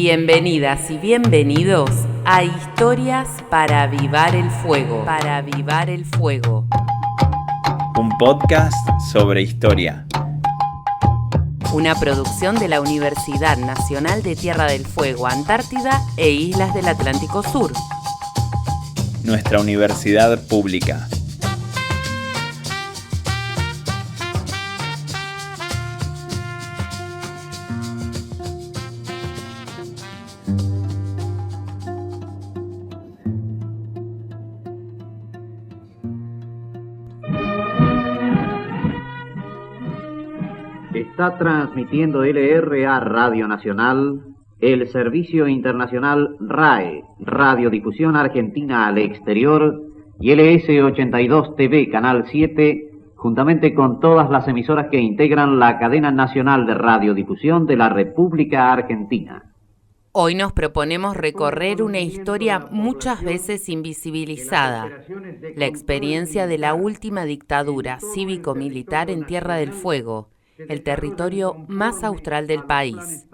Bienvenidas y bienvenidos a Historias para Avivar el Fuego. Un podcast sobre historia. Una producción de la Universidad Nacional de Tierra del Fuego, Antártida e Islas del Atlántico Sur. Nuestra universidad pública. Está transmitiendo LRA Radio Nacional, el Servicio Internacional RAE, Radiodifusión Argentina al Exterior, y LS82 TV, Canal 7, juntamente con todas las emisoras que integran la cadena nacional de radiodifusión de la República Argentina. Hoy nos proponemos recorrer una historia muchas veces invisibilizada, la experiencia de la última dictadura cívico-militar en Tierra del Fuego, el territorio más austral del país.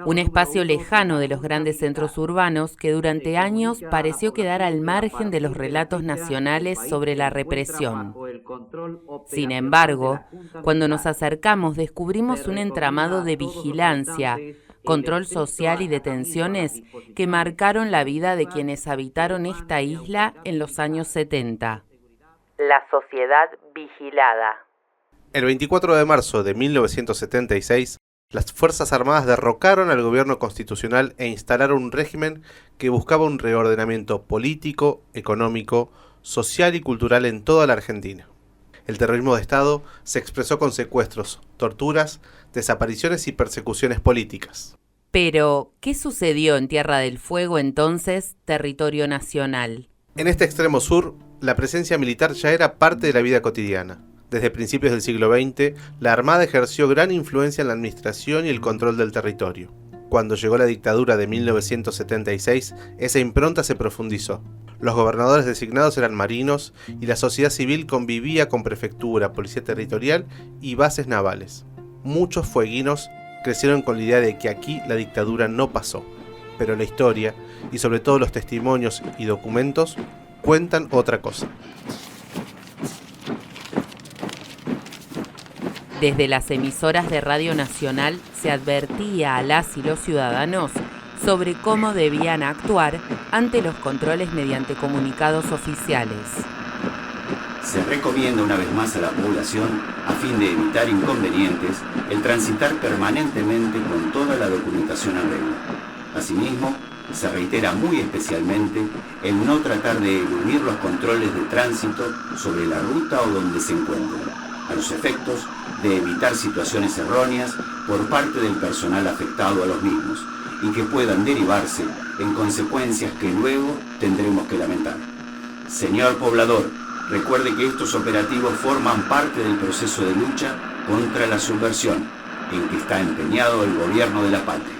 Un espacio lejano de los grandes centros urbanos que durante años pareció quedar al margen de los relatos nacionales sobre la represión. Sin embargo, cuando nos acercamos descubrimos un entramado de vigilancia, control social y detenciones que marcaron la vida de quienes habitaron esta isla en los años 70. La sociedad vigilada. El 24 de marzo de 1976, las Fuerzas Armadas derrocaron al gobierno constitucional e instalaron un régimen que buscaba un reordenamiento político, económico, social y cultural en toda la Argentina. El terrorismo de Estado se expresó con secuestros, torturas, desapariciones y persecuciones políticas. Pero, ¿qué sucedió en Tierra del Fuego entonces, territorio nacional? En este extremo sur, la presencia militar ya era parte de la vida cotidiana. Desde principios del siglo XX, la Armada ejerció gran influencia en la administración y el control del territorio. Cuando llegó la dictadura de 1976, esa impronta se profundizó. Los gobernadores designados eran marinos y la sociedad civil convivía con prefectura, policía territorial y bases navales. Muchos fueguinos crecieron con la idea de que aquí la dictadura no pasó, pero la historia, y sobre todo los testimonios y documentos, cuentan otra cosa. Desde las emisoras de Radio Nacional se advertía a las y los ciudadanos sobre cómo debían actuar ante los controles mediante comunicados oficiales. Se recomienda una vez más a la población, a fin de evitar inconvenientes, el transitar permanentemente con toda la documentación en regla. Asimismo, se reitera muy especialmente el no tratar de eludir los controles de tránsito sobre la ruta o donde se encuentren, a los efectos de evitar situaciones erróneas por parte del personal afectado a los mismos y que puedan derivarse en consecuencias que luego tendremos que lamentar. Señor poblador, recuerde que estos operativos forman parte del proceso de lucha contra la subversión en que está empeñado el gobierno de la patria.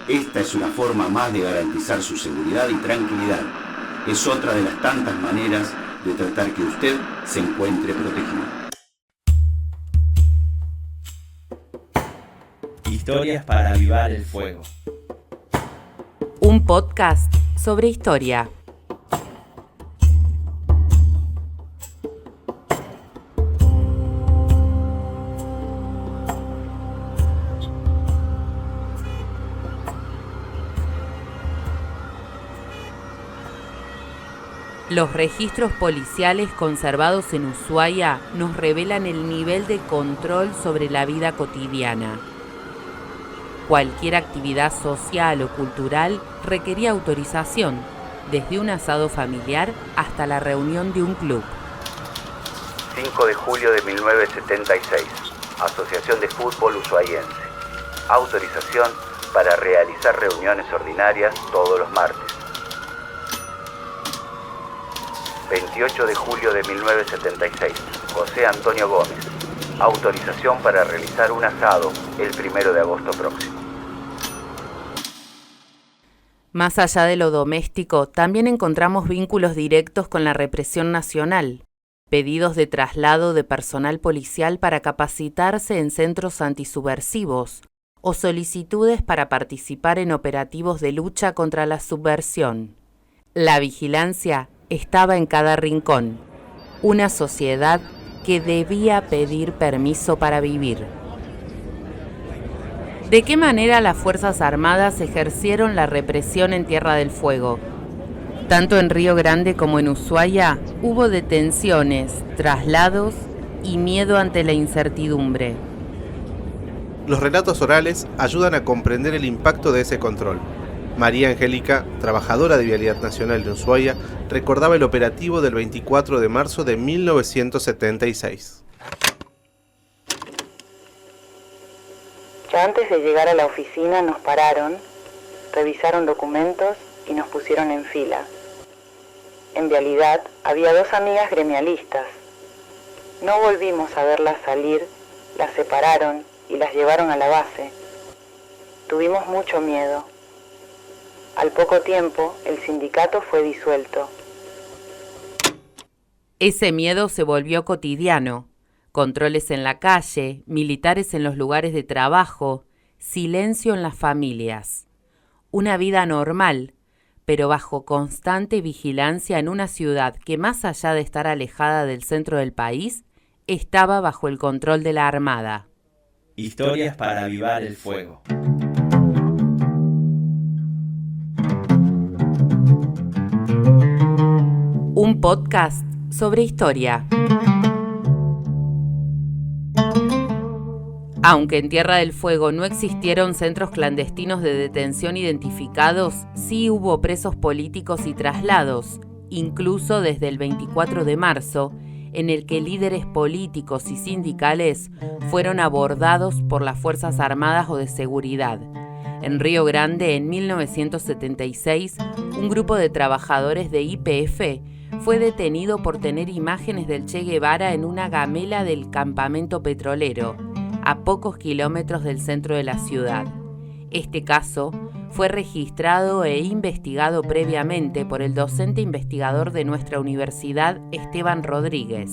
Esta es una forma más de garantizar su seguridad y tranquilidad. Es otra de las tantas maneras de tratar que usted se encuentre protegido. Historias para avivar el fuego. Un podcast sobre historia. Los registros policiales conservados en Ushuaia nos revelan el nivel de control sobre la vida cotidiana. Cualquier actividad social o cultural requería autorización, desde un asado familiar hasta la reunión de un club. 5 de julio de 1976, Asociación de Fútbol Ushuaiense. Autorización para realizar reuniones ordinarias todos los martes. 28 de julio de 1976, José Antonio Gómez. Autorización para realizar un asado el 1 de agosto próximo. Más allá de lo doméstico, también encontramos vínculos directos con la represión nacional, pedidos de traslado de personal policial para capacitarse en centros antisubversivos o solicitudes para participar en operativos de lucha contra la subversión. La vigilancia estaba en cada rincón, una sociedad que debía pedir permiso para vivir. ¿De qué manera las Fuerzas Armadas ejercieron la represión en Tierra del Fuego? Tanto en Río Grande como en Ushuaia hubo detenciones, traslados y miedo ante la incertidumbre. Los relatos orales ayudan a comprender el impacto de ese control. María Angélica, trabajadora de Vialidad Nacional de Ushuaia, recordaba el operativo del 24 de marzo de 1976. Ya antes de llegar a la oficina nos pararon, revisaron documentos y nos pusieron en fila. En Vialidad había 2 amigas gremialistas. No volvimos a verlas salir, las separaron y las llevaron a la base. Tuvimos mucho miedo. Al poco tiempo, el sindicato fue disuelto. Ese miedo se volvió cotidiano. Controles en la calle, militares en los lugares de trabajo, silencio en las familias. Una vida normal, pero bajo constante vigilancia en una ciudad que, más allá de estar alejada del centro del país, estaba bajo el control de la Armada. Historias para avivar el fuego. Un podcast sobre historia. Aunque en Tierra del Fuego no existieron centros clandestinos de detención identificados, sí hubo presos políticos y traslados, incluso desde el 24 de marzo, en el que líderes políticos y sindicales fueron abordados por las Fuerzas Armadas o de Seguridad. En Río Grande, en 1976, un grupo de trabajadores de YPF fue detenido por tener imágenes del Che Guevara en una gamela del campamento petrolero, a pocos kilómetros del centro de la ciudad. Este caso fue registrado e investigado previamente por el docente investigador de nuestra universidad, Esteban Rodríguez.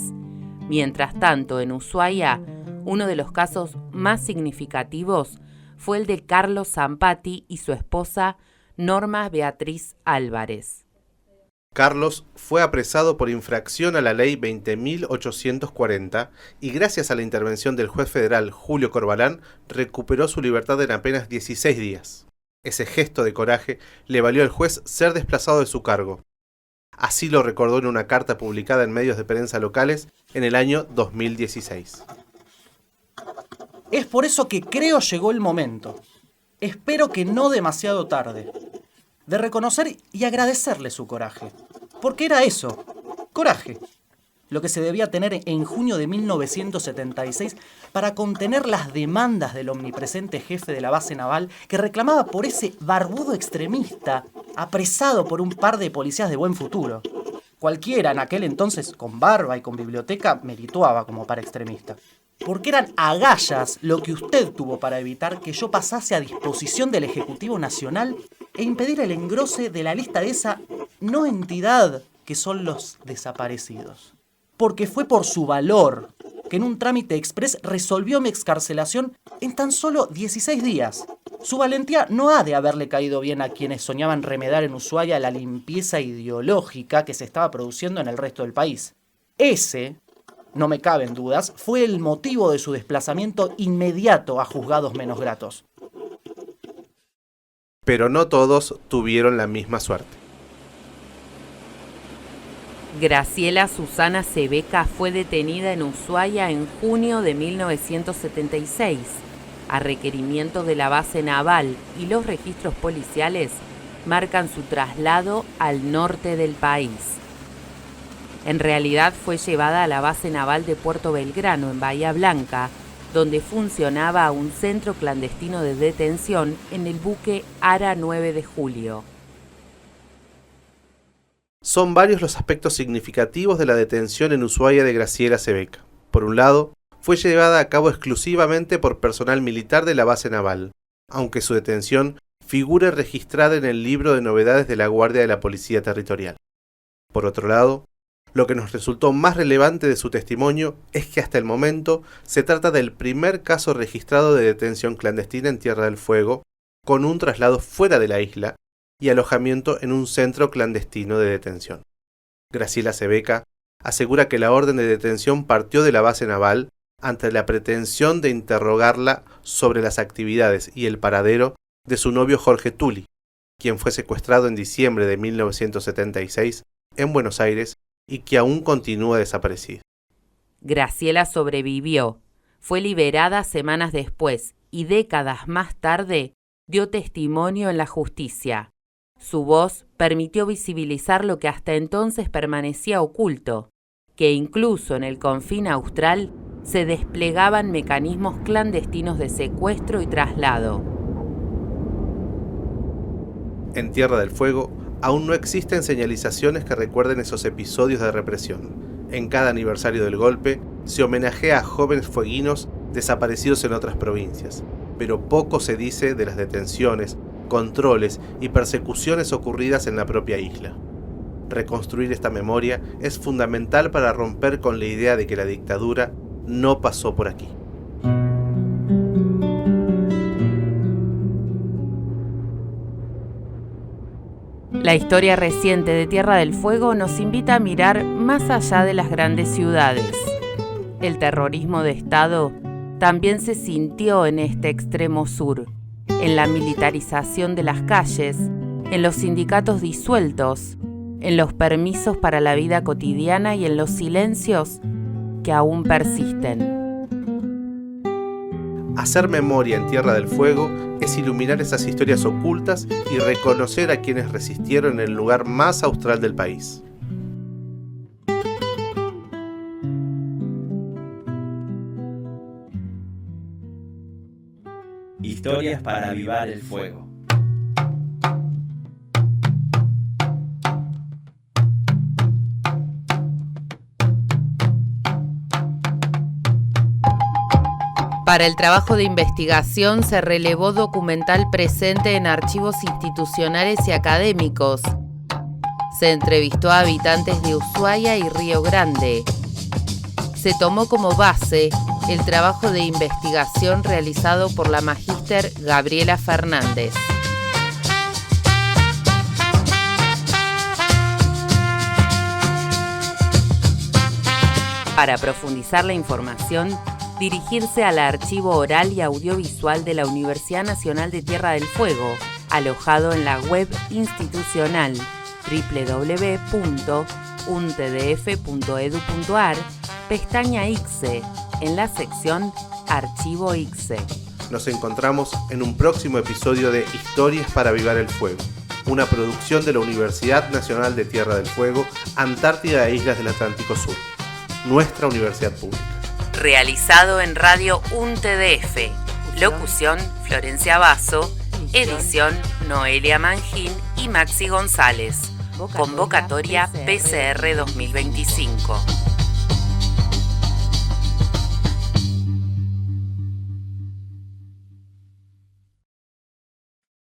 Mientras tanto, en Ushuaia, uno de los casos más significativos fue el de Carlos Zampati y su esposa Norma Beatriz Álvarez. Carlos fue apresado por infracción a la ley 20.840 y gracias a la intervención del juez federal Julio Corbalán recuperó su libertad en apenas 16 días. Ese gesto de coraje le valió al juez ser desplazado de su cargo. Así lo recordó en una carta publicada en medios de prensa locales en el año 2016. Es por eso que creo llegó el momento, espero que no demasiado tarde, de reconocer y agradecerle su coraje. Porque era eso, coraje, lo que se debía tener en junio de 1976 para contener las demandas del omnipresente jefe de la base naval que reclamaba por ese barbudo extremista apresado por un par de policías de buen futuro. Cualquiera en aquel entonces con barba y con biblioteca merituaba como para extremista. Porque eran agallas lo que usted tuvo para evitar que yo pasase a disposición del Ejecutivo Nacional e impedir el engrose de la lista de esa no entidad que son los desaparecidos. Porque fue por su valor que en un trámite express resolvió mi excarcelación en tan solo 16 días. Su valentía no ha de haberle caído bien a quienes soñaban remedar en Ushuaia la limpieza ideológica que se estaba produciendo en el resto del país. Ese, no me caben dudas, fue el motivo de su desplazamiento inmediato a juzgados menos gratos. Pero no todos tuvieron la misma suerte. Graciela Susana Cebeca fue detenida en Ushuaia en junio de 1976, a requerimiento de la base naval, y los registros policiales marcan su traslado al norte del país. En realidad fue llevada a la base naval de Puerto Belgrano, en Bahía Blanca, donde funcionaba un centro clandestino de detención en el buque Ara 9 de Julio. Son varios los aspectos significativos de la detención en Ushuaia de Graciela Cebeca. Por un lado, fue llevada a cabo exclusivamente por personal militar de la base naval, aunque su detención figure registrada en el libro de novedades de la Guardia de la Policía Territorial. Por otro lado, Lo que nos resultó más relevante de su testimonio es que hasta el momento se trata del primer caso registrado de detención clandestina en Tierra del Fuego, con un traslado fuera de la isla y alojamiento en un centro clandestino de detención. Graciela Sebeca asegura que la orden de detención partió de la base naval ante la pretensión de interrogarla sobre las actividades y el paradero de su novio Jorge Tully, quien fue secuestrado en diciembre de 1976 en Buenos Aires y que aún continúa desaparecido. Graciela sobrevivió, fue liberada semanas después y décadas más tarde dio testimonio en la justicia. Su voz permitió visibilizar lo que hasta entonces permanecía oculto, que incluso en el confín austral se desplegaban mecanismos clandestinos de secuestro y traslado. En Tierra del Fuego aún no existen señalizaciones que recuerden esos episodios de represión. En cada aniversario del golpe se homenajea a jóvenes fueguinos desaparecidos en otras provincias, pero poco se dice de las detenciones, controles y persecuciones ocurridas en la propia isla. Reconstruir esta memoria es fundamental para romper con la idea de que la dictadura no pasó por aquí. La historia reciente de Tierra del Fuego nos invita a mirar más allá de las grandes ciudades. El terrorismo de Estado también se sintió en este extremo sur, en la militarización de las calles, en los sindicatos disueltos, en los permisos para la vida cotidiana y en los silencios que aún persisten. Hacer memoria en Tierra del Fuego es iluminar esas historias ocultas y reconocer a quienes resistieron en el lugar más austral del país. Historias para avivar el fuego. Para el trabajo de investigación se relevó documental presente en archivos institucionales y académicos. Se entrevistó a habitantes de Ushuaia y Río Grande. Se tomó como base el trabajo de investigación realizado por la magíster Gabriela Fernández. Para profundizar la información, dirigirse al archivo oral y audiovisual de la Universidad Nacional de Tierra del Fuego, alojado en la web institucional www.untdf.edu.ar, pestaña ICSE, en la sección Archivo ICSE. Nos encontramos en un próximo episodio de Historias para avivar el fuego, una producción de la Universidad Nacional de Tierra del Fuego, Antártida e Islas del Atlántico Sur, nuestra universidad pública. Realizado en Radio UNTDF. Locución Florencia Basso. Edición Noelia Mangín y Maxi González. Convocatoria PCR 2025.